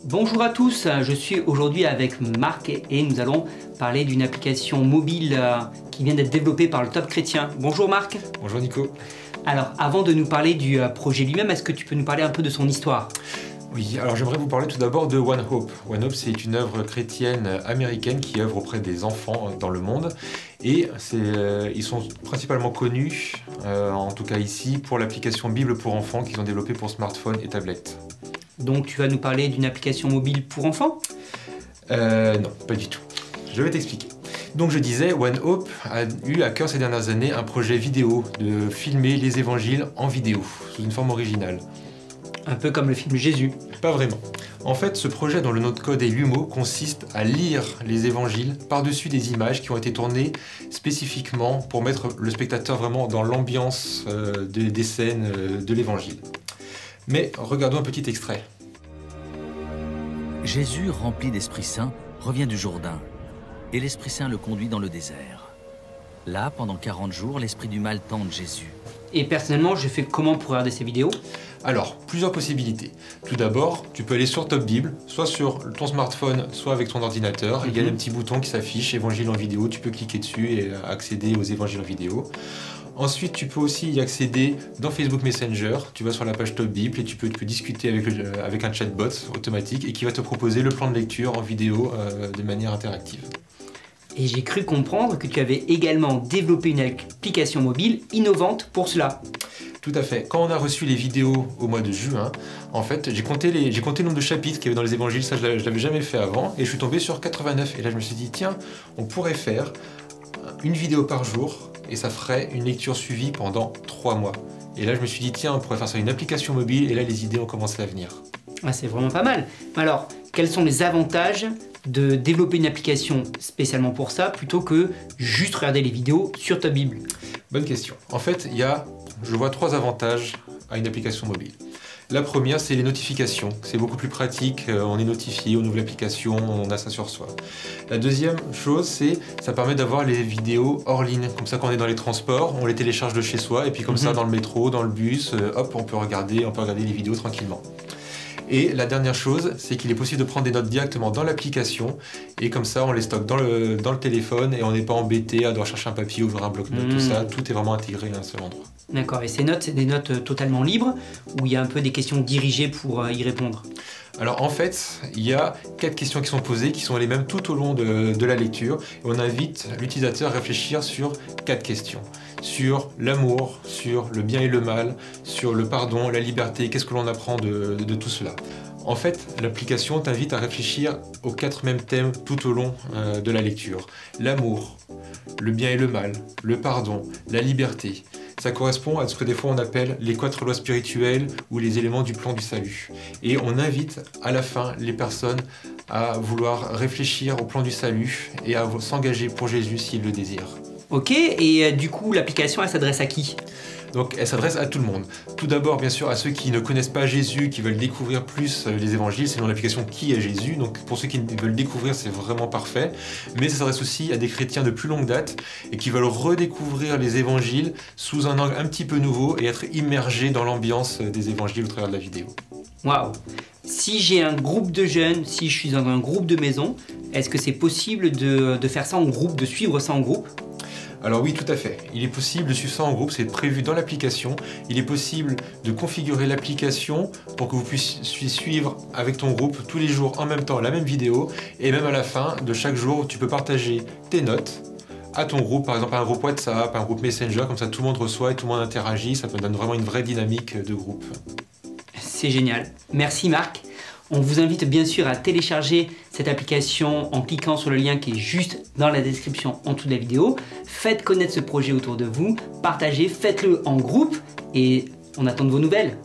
Bonjour à tous, je suis aujourd'hui avec Marc et nous allons parler d'une application mobile qui vient d'être développée par le Top Chrétien. Bonjour Marc. Bonjour Nico. Alors avant de nous parler du projet lui-même, est-ce que tu peux nous parler un peu de son histoire? Oui, alors j'aimerais vous parler tout d'abord de One Hope. One Hope, c'est une œuvre chrétienne américaine qui œuvre auprès des enfants dans le monde. Et ils sont principalement connus, en tout cas ici, pour l'application Bible pour enfants qu'ils ont développée pour smartphone et tablette. Donc tu vas nous parler d'une application mobile pour enfants? Non, pas du tout. Je vais t'expliquer. Donc je disais, One Hope a eu à cœur ces dernières années un projet vidéo, de filmer les évangiles en vidéo, sous une forme originale. Un peu comme le film Jésus. Pas vraiment. En fait, ce projet dont le nom de code est Lumo consiste à lire les évangiles par-dessus des images qui ont été tournées spécifiquement pour mettre le spectateur vraiment dans l'ambiance des scènes de l'évangile. Mais regardons un petit extrait. Jésus, rempli d'Esprit Saint, revient du Jourdain, et l'Esprit Saint le conduit dans le désert. Là, pendant 40 jours, l'esprit du mal tente Jésus. Et personnellement, je fais comment pour regarder ces vidéos? Alors, plusieurs possibilités. Tout d'abord, tu peux aller sur Top Bible, soit sur ton smartphone, soit avec ton ordinateur. Il y a un petit bouton qui s'affiche, Évangile en vidéo, tu peux cliquer dessus et accéder aux évangiles en vidéo. Ensuite, tu peux aussi y accéder dans Facebook Messenger. Tu vas sur la page Top Bible et tu peux discuter avec un chatbot automatique et qui va te proposer le plan de lecture en vidéo de manière interactive. Et j'ai cru comprendre que tu avais également développé une application mobile innovante pour cela. Tout à fait. Quand on a reçu les vidéos au mois de juin, en fait, j'ai compté le nombre de chapitres qu'il y avait dans les évangiles. Ça, je l'avais jamais fait avant. Et je suis tombé sur 89. Et là, je me suis dit, tiens, on pourrait faire une vidéo par jour et ça ferait une lecture suivie pendant 3 mois. Et là, je me suis dit, tiens, on pourrait faire ça une application mobile. Et là, les idées ont commencé à venir. Ah, c'est vraiment pas mal. Alors, quels sont les avantages de développer une application spécialement pour ça plutôt que juste regarder les vidéos sur Top Bible? Bonne question. En fait, je vois 3 avantages à une application mobile. La première, c'est les notifications. C'est beaucoup plus pratique, on est notifié, on ouvre l'application, on a ça sur soi. La deuxième chose, c'est ça permet d'avoir les vidéos hors ligne. Comme ça, quand on est dans les transports, on les télécharge de chez soi et puis comme ça, dans le métro, dans le bus, hop, on peut regarder les vidéos tranquillement. Et la dernière chose, c'est qu'il est possible de prendre des notes directement dans l'application et comme ça on les stocke dans le téléphone et on n'est pas embêté à devoir chercher un papier, ouvrir un bloc-notes, tout ça, tout est vraiment intégré à un seul endroit. D'accord, et ces notes, c'est des notes totalement libres ou il y a un peu des questions dirigées pour y répondre? Alors en fait, il y a 4 questions qui sont posées, qui sont les mêmes tout au long de la lecture. Et on invite l'utilisateur à réfléchir sur 4 questions. Sur l'amour, sur le bien et le mal, sur le pardon, la liberté, qu'est-ce que l'on apprend de tout cela. En fait, l'application t'invite à réfléchir aux 4 mêmes thèmes tout au long de la lecture. L'amour, le bien et le mal, le pardon, la liberté. Ça correspond à ce que des fois on appelle les 4 lois spirituelles ou les éléments du plan du salut. Et on invite à la fin les personnes à vouloir réfléchir au plan du salut et à s'engager pour Jésus s'ils le désirent. Ok, et du coup l'application elle s'adresse à qui? Donc elle s'adresse à tout le monde. Tout d'abord bien sûr à ceux qui ne connaissent pas Jésus, qui veulent découvrir plus les évangiles, c'est dans l'application Qui est Jésus, donc pour ceux qui veulent découvrir c'est vraiment parfait. Mais ça s'adresse aussi à des chrétiens de plus longue date et qui veulent redécouvrir les évangiles sous un angle un petit peu nouveau et être immergés dans l'ambiance des évangiles au travers de la vidéo. Waouh! Si j'ai un groupe de jeunes, si je suis dans un groupe de maison, est-ce que c'est possible de faire ça en groupe, de suivre ça en groupe? Alors oui, tout à fait. Il est possible de suivre ça en groupe, c'est prévu dans l'application. Il est possible de configurer l'application pour que vous puissiez suivre avec ton groupe tous les jours en même temps la même vidéo. Et même à la fin de chaque jour, tu peux partager tes notes à ton groupe, par exemple un groupe WhatsApp, un groupe Messenger, comme ça tout le monde reçoit et tout le monde interagit. Ça donne vraiment une vraie dynamique de groupe. C'est génial. Merci Marc. On vous invite bien sûr à télécharger cette application en cliquant sur le lien qui est juste dans la description en dessous de la vidéo. Faites connaître ce projet autour de vous, partagez, faites-le en groupe et on attend de vos nouvelles.